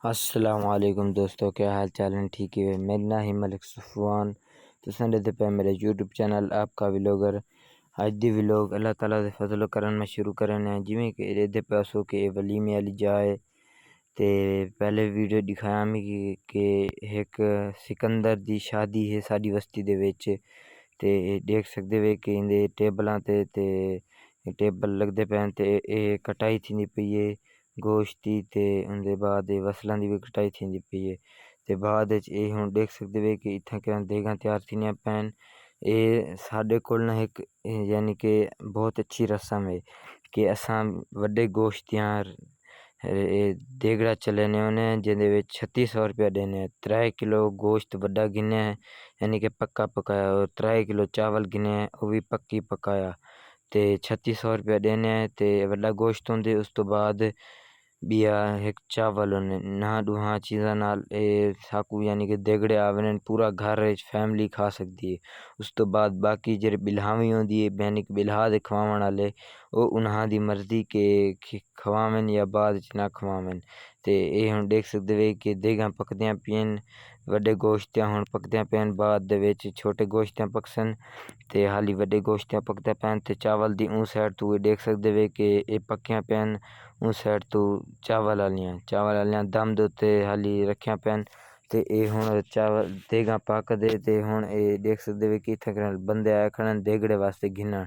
अस्सलामुअलैकुम दोस्तों, क्या हाल चाल है? ठीक है। मेरा नाम है मलिक सफ़वान। तुसां दे पे मेरे यूट्यूब चैनल आपका व्लॉगर। अज दी व्लॉग अल्लाह ताला दे फजल करम में शुरू करने हैं। जिमें कि एदे पैसों के वलीमे वाली जाए ते पहले वीडियो दिखाया मिगी कि एक सिकंदर दी शादी है साडी बस्ती दे विच ते देख सकदे वे कि इंदे टेबलां ते टेबल लगदे पैन ते कटाई थींदी पई है गोश्त दी ते उंदे बाद वसलां दी भी कटाई थींदी पई है ते बाद च हुण देख सकदे वे कि इत्थें किरां देगां तैयार थींदियां पैन। साडे कोल ना एक यानी कि बहुत अच्छी रस्म है कि असां वड्डे गोश्त दियां देगड़ा चलने होने जिहदे विच 3600 रुपया देने। 3 किलो गोश्त वड्डा गिने यानी कि पक्का पकाया और 3 किलो चावल गिने वो भी पक्की पकाया ते 3600 रुपया देने ते वड्डा गोश्त होंदे। उस तो बाद बिया एक चावल होने ना दूहाँ चीज़ां नाल साकू यानी कि देगड़े आवने पूरा घर फैमिली खा सकदी है। उस तो बाद बाकी जेह्ड़े बिल्हावी होंदी है यानी कि बिल्हा दे खवावन आले वो उन्हां दी मर्जी के खवावन या बाद च ना खवावन ते हुण देख सकदे वे कि देगां पकदियां पियन वड्डे गोश्तियां हुण पकदियां पियन बाद दे विच छोटे गोश्तियां पकसन ते हाली वड्डे गोश्तियां पकदे पैन ते चावल दी ऊँ साइड तू देख सकदे वे कि पक्कियां पैन ऊँ साइड तू चावल आलियां दम दे उत्ते हाली रखियां पैन ते हुण चावल देगां पकदे ते हुण देख सकदे वे कि इत्थें बंदे आए खड़े देगड़े वास्ते गिनन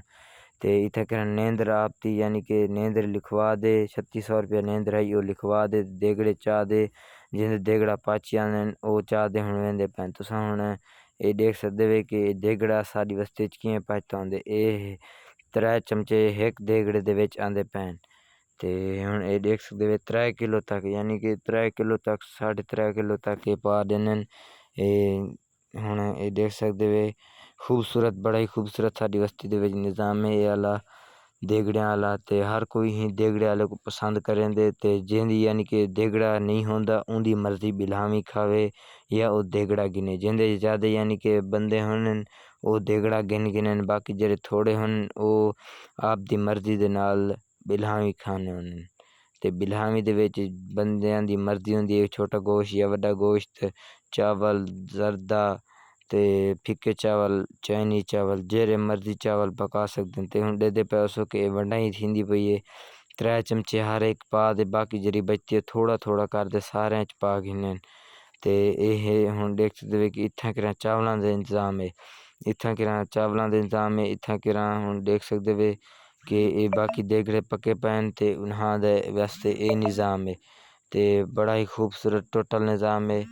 ते इत्थें नींदर आपदी यानी कि नींदर लिखवा दे 3600 रुपया नींदर आई ओह् लिखवा दे देगड़े चा दे जिंदे देगड़ा पाची आंदे ओह् चा दे हुण वेंदे पैन। तुसां हुण देख सकदे वे कि देगड़ा साडी बस्ती च कियां पाचदा होंदे 3 चमचे एक देगड़े दे विच आंदे पैन ते हुण देख सकदे वे 3 किलो तक यानी कि 3 किलो तक 3.5 किलो तक पा देने हुण देख सकदे वे खूबसूरत बड़ा ही खूबसूरत साडी बस्ती दे विच निज़ाम है आला देगड़ियां आला ते हर कोई ही देगड़े आले को पसंद करेंदे ते जिंदी यानी कि देगड़ा नहीं होंदा उंदी मर्जी बिल्हावी खावे या वो देगड़ा गिने जिंदे ज़्यादा यानी कि बंदे होन वो देगड़ा गिनन बाकी जेह्ड़े थोड़े होन वो आप दी मर्जी दे नाल बिल्हावी खाने होने ते बिल्हावी दे विच बंदियां दी मर्जी होंदी है छोटा गोश्त या वड्डा गोश्त चावल जरदा ते फिक्के चावल चाइनीज़ चावल जेह्ड़े मर्जी चावल पका सकदे ते हुण दे पैसों के वंडाई थींदी पई है 3 चमचे हर एक पा दे बाकी जेह्ड़ी बचती है थोड़ा थोड़ा करदे सारें च पा गिनन ते हुण देख सकदे वे कि इत्थें किरां चावलां दा इंतज़ाम है इत्थें किरां चावलां दा इंतज़ाम है इत्थें किरां हुण देख सकदे वे कि बाकी देगड़े पक्के पैन ते उन्हां दे वास्ते निज़ाम है ते बड़ा ही खूबसूरत टोटल निज़ाम है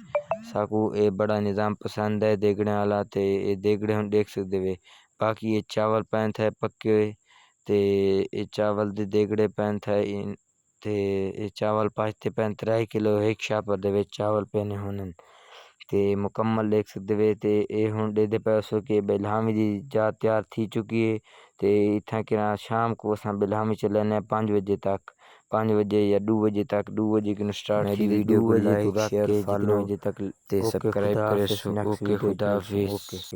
साकू बड़ा निज़ाम पसंद है देगड़े आला ते देगड़े हुण देख सकदे वे बाकी चावल पैन थे पक्के ते चावल दे देगड़े पैन थे ते चावल पाचते पैन 3 किलो एक शापर दे विच चावल पैने होने ते मुकम्मल देख सकदे वे ते हुण दे पैसों के बिल्हावी दी जा तैयार थी चुकी है ते इत्थें किरां शाम को असां बिल्हावी चलने 5 बजे तक 5 बजे या 2 बजे तक 2 बजे को स्टार्ट मेरी वीडियो को लाइक शेयर फॉलो ते सब्सक्राइब करे। ओके खुदा हाफिज़।